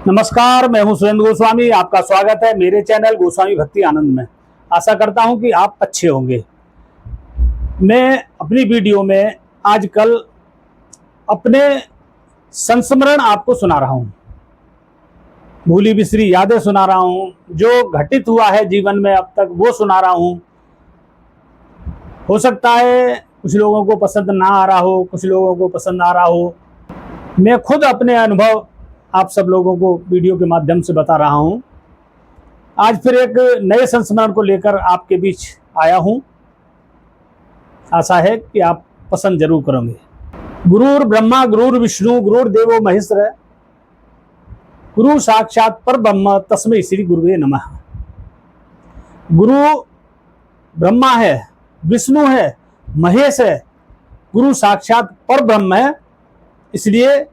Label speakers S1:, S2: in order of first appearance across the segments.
S1: नमस्कार, मैं हूं सुरेंद्र गोस्वामी। आपका स्वागत है मेरे चैनल गोस्वामी भक्ति आनंद में। आशा करता हूं कि आप अच्छे होंगे। मैं अपनी वीडियो में आजकल अपने संस्मरण आपको सुना रहा हूं, भूली बिसरी यादें सुना रहा हूं, जो घटित हुआ है जीवन में अब तक वो सुना रहा हूं। हो सकता है कुछ लोगों को पसंद ना आ रहा हो, कुछ लोगों को पसंद आ रहा हो। मैं खुद अपने अनुभव आप सब लोगों को वीडियो के माध्यम से बता रहा हूं। आज फिर एक नए संस्मरण को लेकर आपके बीच आया हूं। आशा है कि आप पसंद जरूर करेंगे। गुरुर् ब्रह्मा गुरुर् विष्णु गुरुर्देवो महेश्वर, गुरु साक्षात परब्रह्म तस्मै श्री गुरुवे नमः। गुरु ब्रह्मा है, विष्णु है, महेश है, गुरु साक्षात परब्रह्म है। इसलिए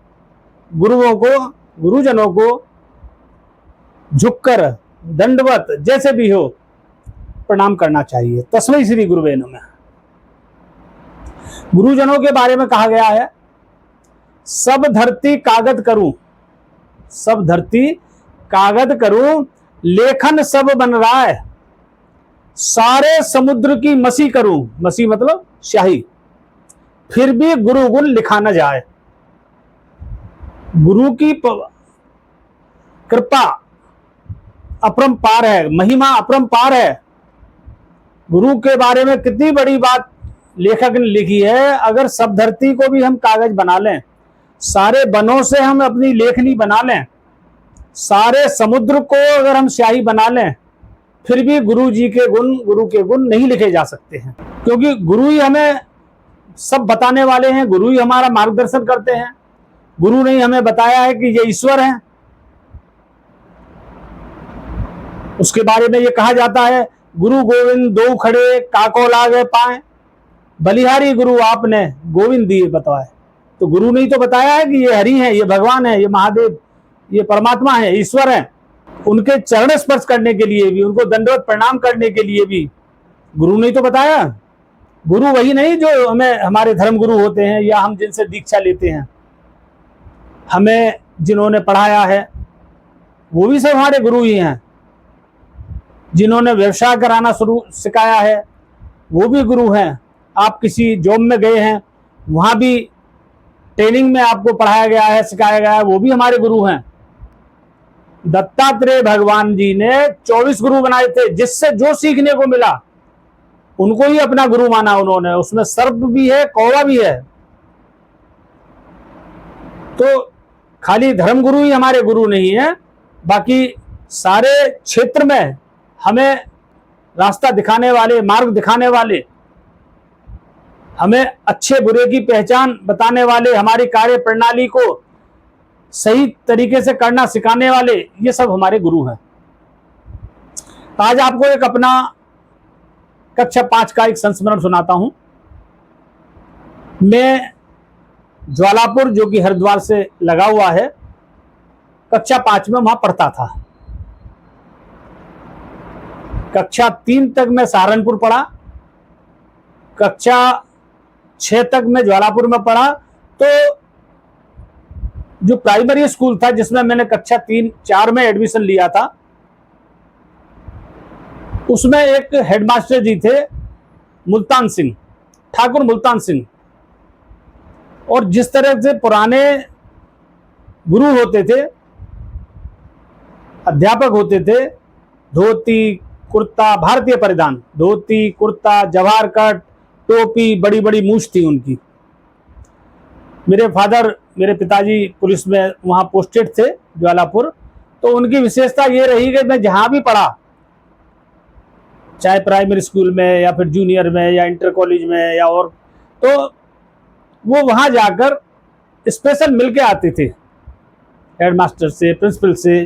S1: गुरुजनों को झुककर दंडवत जैसे भी हो प्रणाम करना चाहिए। तस्मै श्री गुरुवे नमः। गुरुजनों के बारे में कहा गया है, सब धरती कागज करूं, सब धरती कागज करूं, लेखन सब बन रहा है, सारे समुद्र की मसी करूं, मसी मतलब स्याही, फिर भी गुरु गुण लिखा न जाए। गुरु की कृपा अपरंपार है, महिमा अपरंपार है। गुरु के बारे में कितनी बड़ी बात लेखक ने लिखी है। अगर सब धरती को भी हम कागज बना लें, सारे वनों से हम अपनी लेखनी बना लें, सारे समुद्र को अगर हम स्याही बना लें, फिर भी गुरु के गुण नहीं लिखे जा सकते हैं। क्योंकि गुरु ही हमें सब बताने वाले हैं, गुरु ही हमारा मार्गदर्शन करते हैं। गुरु ने हमें बताया है कि ये ईश्वर है। उसके बारे में ये कहा जाता है, गुरु गोविंद दो खड़े काको लागे पाए, बलिहारी गुरु आपने गोविंद दिए बताए। तो गुरु ने ही तो बताया है कि ये हरि है, ये भगवान है, ये महादेव, ये परमात्मा है, ईश्वर है। उनके चरण स्पर्श करने के लिए भी, उनको दंडवत प्रणाम करने के लिए भी गुरु ने ही तो बताया। गुरु वही नहीं जो हमें हमारे धर्म गुरु होते हैं या हम जिनसे दीक्षा लेते हैं। हमें जिन्होंने पढ़ाया है वो भी सब हमारे गुरु ही हैं। जिन्होंने व्यवसाय कराना सिखाया है वो भी गुरु हैं। आप किसी जॉब में गए हैं, वहां भी ट्रेनिंग में आपको पढ़ाया गया है, सिखाया गया है, वो भी हमारे गुरु हैं। दत्तात्रेय भगवान जी ने 24 गुरु बनाए थे, जिससे जो सीखने को मिला उनको ही अपना गुरु माना उन्होंने। उसमें सर्प भी है, कौवा भी है। तो खाली धर्मगुरु ही हमारे गुरु नहीं है, बाकी सारे क्षेत्र में हमें रास्ता दिखाने वाले, मार्ग दिखाने वाले, हमें अच्छे बुरे की पहचान बताने वाले, हमारी कार्य प्रणाली को सही तरीके से करना सिखाने वाले, ये सब हमारे गुरु हैं। आज आपको एक अपना कक्षा 5 का एक संस्मरण सुनाता हूं। मैं ज्वालापुर, जो कि हरिद्वार से लगा हुआ है, कक्षा 5 में वहां पढ़ता था। कक्षा 3 तक मैं सहारनपुर पढ़ा, कक्षा 6 तक मैं ज्वालापुर में पढ़ा। तो जो प्राइमरी स्कूल था जिसमें मैंने कक्षा 3-4 में एडमिशन लिया था, उसमें एक हेडमास्टर जी थे, मुल्तान सिंह, ठाकुर मुल्तान सिंह। और जिस तरह से पुराने गुरु होते थे, अध्यापक होते थे, धोती कुर्ता, भारतीय परिधान, धोती कुर्ता, जवाहर कट, टोपी, बड़ी बड़ी मूछ थी उनकी। मेरे पिताजी पुलिस में वहां पोस्टेड थे ज्वालापुर। तो उनकी विशेषता ये रही कि मैं जहां भी पढ़ा, चाहे प्राइमरी स्कूल में या फिर जूनियर में या इंटर कॉलेज में या और, तो वो वहां जाकर स्पेशल मिलके आते थे हेडमास्टर से, प्रिंसिपल से,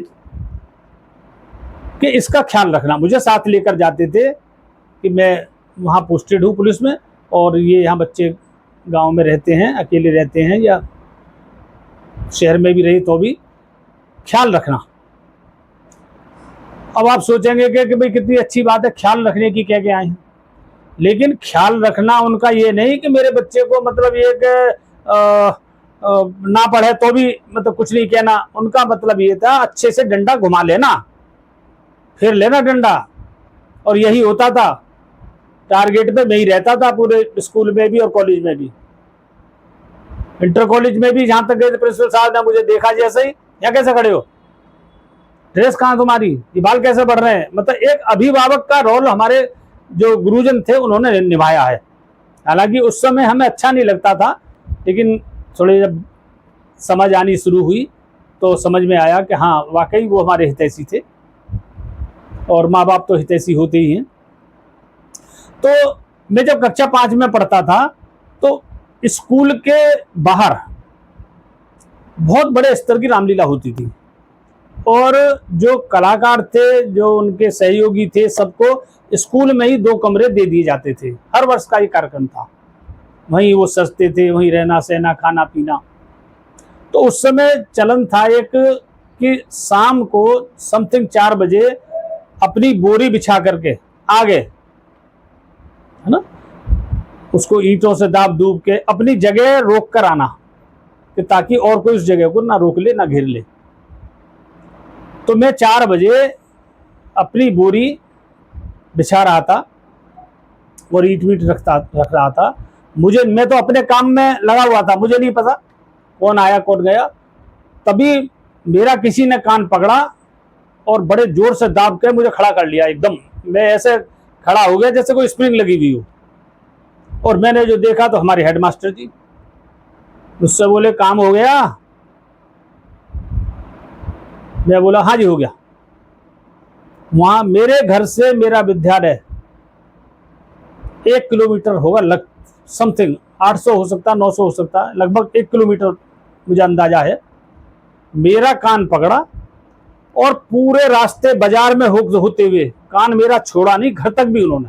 S1: कि इसका ख्याल रखना। मुझे साथ लेकर जाते थे कि मैं वहां पोस्टेड हूँ पुलिस में, और ये यहाँ बच्चे गांव में रहते हैं, अकेले रहते हैं, या शहर में भी रही तो भी ख्याल रखना। अब आप सोचेंगे कि भाई कितनी अच्छी बात है, ख्याल रखने की कह के आए हैं। लेकिन ख्याल रखना उनका ये नहीं कि मेरे बच्चे को मतलब एक ना पढ़े तो भी मतलब कुछ नहीं कहना। उनका मतलब ये था अच्छे से डंडा घुमा लेना, फिर लेना डंडा, और यही होता था। टारगेट पे मैं ही रहता था पूरे स्कूल में भी और कॉलेज में भी। इंटर कॉलेज में भी जहां तक गए थे, प्रिंसिपल साहब ने मुझे देखा जैसे ही, यहाँ कैसे खड़े हो, ड्रेस कहाँ तुम्हारी, ये बाल कैसे बढ़ रहे हैं। मतलब एक अभिभावक का रोल हमारे जो गुरुजन थे उन्होंने निभाया है। हालांकि उस समय हमें अच्छा नहीं लगता था, लेकिन थोड़ी जब समझ आनी शुरू हुई तो समझ में आया कि हाँ वाकई वो हमारे हितैषी थे, और माँ बाप तो हितैषी होते ही हैं। तो मैं जब कक्षा 5 में पढ़ता था तो स्कूल के बाहर बहुत बड़े स्तर की रामलीला होती थी, और जो कलाकार थे, जो उनके सहयोगी थे, सबको स्कूल में ही 2 कमरे दे दिए जाते थे। हर वर्ष का ये कार्यक्रम था, वहीं वो सजते थे, वहीं रहना सहना खाना पीना। तो उस समय चलन था एक कि शाम को समथिंग 4 बजे अपनी बोरी बिछा करके आगे, है ना, उसको ईंटों से दाब दूब के अपनी जगह रोक कर आना, कि ताकि और कोई उस जगह को ना रोक ले ना घेर ले। तो मैं 4 बजे अपनी बोरी बिछा रहा था और ईंट वीट रख रहा था। मैं तो अपने काम में लगा हुआ था, मुझे नहीं पता कौन आया कौन गया। तभी मेरा किसी ने कान पकड़ा और बड़े जोर से दाब के मुझे खड़ा कर लिया एकदम। मैं ऐसे खड़ा हो गया जैसे कोई स्प्रिंग लगी हुई हो। और मैंने जो देखा तो हमारे हेडमास्टर जी मुझसे बोले, काम हो गया? मैं बोला हाँ जी हो गया। वहां मेरे घर से मेरा विद्यालय 1 किलोमीटर होगा, समथिंग 800 हो सकता, 900 हो सकता, लगभग 1 किलोमीटर मुझे अंदाजा है। मेरा कान पकड़ा और पूरे रास्ते बाजार में होते हुए कान मेरा छोड़ा नहीं, घर तक भी उन्होंने,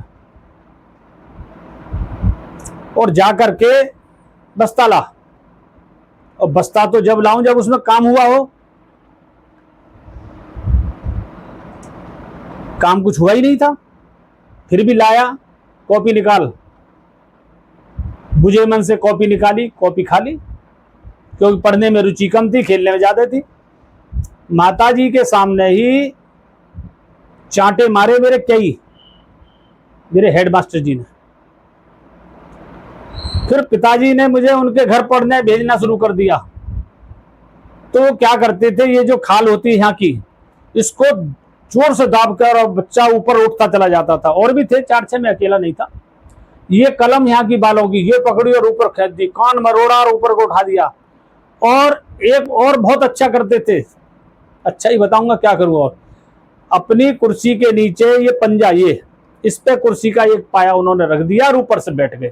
S1: और जाकर के बस्ता ला। और बस्ता तो जब लाऊं जब उसमें काम हुआ हो, काम कुछ हुआ ही नहीं था, फिर भी लाया। कॉपी निकाल, बुझे मन से कॉपी निकाली, कॉपी खा ली, क्योंकि पढ़ने में रुचि कम थी, खेलने में ज्यादा थी। माताजी के सामने ही चांटे मारे मेरे हेडमास्टर जी ने। फिर पिताजी ने मुझे उनके घर पढ़ने भेजना शुरू कर दिया। तो क्या करते थे, ये जो खाल होती है यहाँ की, इसको जोर से दाब कर और बच्चा ऊपर उठता चला जाता था। और भी थे 4-6, मैं अकेला नहीं था। ये कलम यहाँ की बालों की ये पकड़ी और ऊपर खींच दी, कान मरोड़ा और ऊपर को उठा दिया। और एक और बहुत अच्छा करते थे, अच्छा ही बताऊंगा क्या करूँ। और अपनी कुर्सी के नीचे ये पंजा, ये इस पे कुर्सी का एक पाया उन्होंने रख दिया और ऊपर से बैठ गए।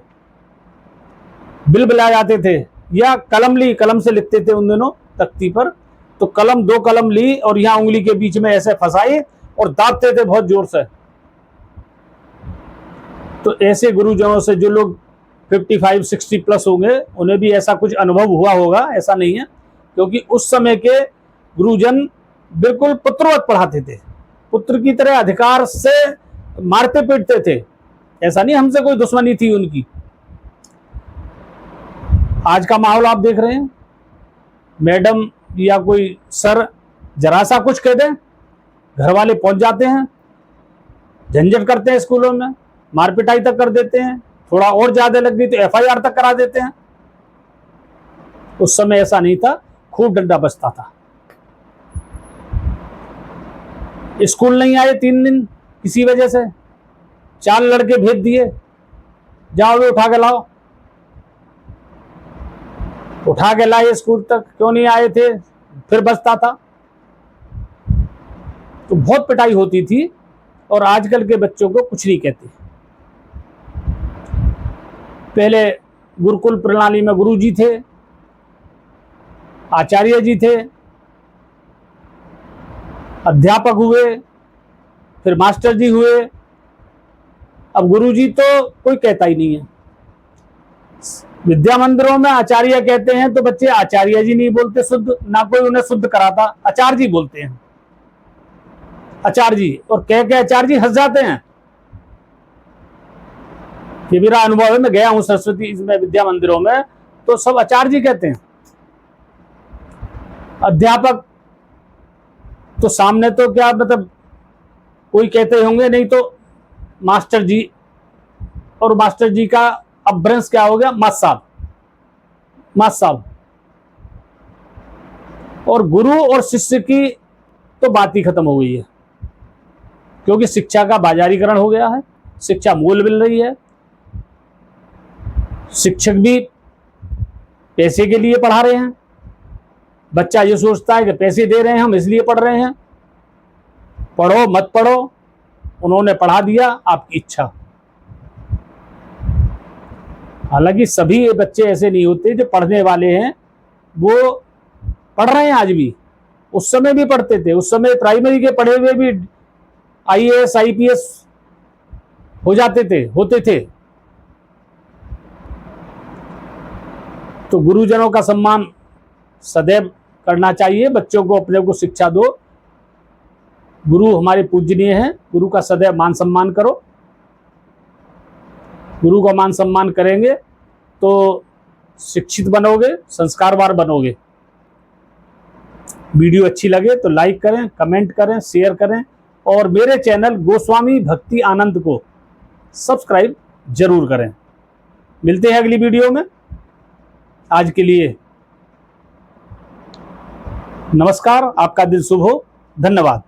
S1: बिल बिला जाते थे, या कलम ली, कलम से लिखते थे उन दिनों तख्ती पर। तो कलम 2 कलम ली और यहाँ उंगली के बीच में ऐसे फंसाई और दाबते थे बहुत जोर से। तो ऐसे गुरुजनों से जो लोग 55-60 प्लस होंगे, उन्हें भी ऐसा कुछ अनुभव हुआ होगा, ऐसा नहीं है। क्योंकि उस समय के गुरुजन बिल्कुल पुत्रवत पढ़ाते थे, पुत्र की तरह अधिकार से मारते पीटते थे। ऐसा नहीं हमसे कोई दुश्मनी थी उनकी। आज का माहौल आप देख रहे हैं, मैडम या कोई सर जरा सा कुछ कह दें, घर वाले पहुंच जाते हैं, झंझट करते हैं, स्कूलों में मारपिटाई तक कर देते हैं, थोड़ा और ज्यादा लग गई तो FIR तक करा देते हैं। उस समय ऐसा नहीं था, खूब डंडा बजता था। स्कूल नहीं आए 3 दिन किसी वजह से, 4 लड़के भेज दिए, जाओ उठा के लाओ। उठा के लाए स्कूल तक, क्यों नहीं आए थे, फिर बचता था। तो बहुत पिटाई होती थी। और आजकल के बच्चों को कुछ नहीं कहते। पहले गुरुकुल प्रणाली में गुरुजी थे, आचार्य जी थे, अध्यापक हुए, फिर मास्टर जी हुए। अब गुरुजी तो कोई कहता ही नहीं है। विद्या मंदिरों में आचार्य कहते हैं तो बच्चे आचार्य जी नहीं बोलते शुद्ध, ना कोई उन्हें शुद्ध कराता, आचार्य जी बोलते हैं, आचार्य जी। और कह के आचार्य जी हंस जाते हैं। ये मेरा अनुभव है, मैं गया हूं सरस्वती इसमें विद्या मंदिरों में, तो सब आचार्य जी कहते हैं। अध्यापक तो सामने तो क्या मतलब कोई कहते होंगे, नहीं तो मास्टर जी, और मास्टर जी का अपभ्रंश क्या हो गया, मास्टर साहब, मास्टर साहब। और गुरु और शिष्य की तो बात ही खत्म हो गई है, क्योंकि शिक्षा का बाजारीकरण हो गया है, शिक्षा मूल मिल रही है। शिक्षक भी पैसे के लिए पढ़ा रहे हैं। बच्चा ये सोचता है कि पैसे दे रहे हैं हम, इसलिए पढ़ रहे हैं। पढ़ो मत पढ़ो, उन्होंने पढ़ा दिया, आपकी इच्छा। हालांकि सभी बच्चे ऐसे नहीं होते जो पढ़ने वाले हैं, वो पढ़ रहे हैं आज भी, उस समय भी पढ़ते थे। उस समय प्राइमरी के पढ़े हुए भी आईएएस आईपीएस हो जाते थे, होते थे। तो गुरुजनों का सम्मान सदैव करना चाहिए। बच्चों को, अपने को शिक्षा दो। गुरु हमारे पूजनीय हैं, गुरु का सदैव मान सम्मान करो। गुरु का मान सम्मान करेंगे तो शिक्षित बनोगे, संस्कारवान बनोगे। वीडियो अच्छी लगे तो लाइक करें, कमेंट करें, शेयर करें, और मेरे चैनल गोस्वामी भक्ति आनंद को सब्सक्राइब जरूर करें। मिलते हैं अगली वीडियो में। आज के लिए नमस्कार, आपका दिन शुभ हो। धन्यवाद।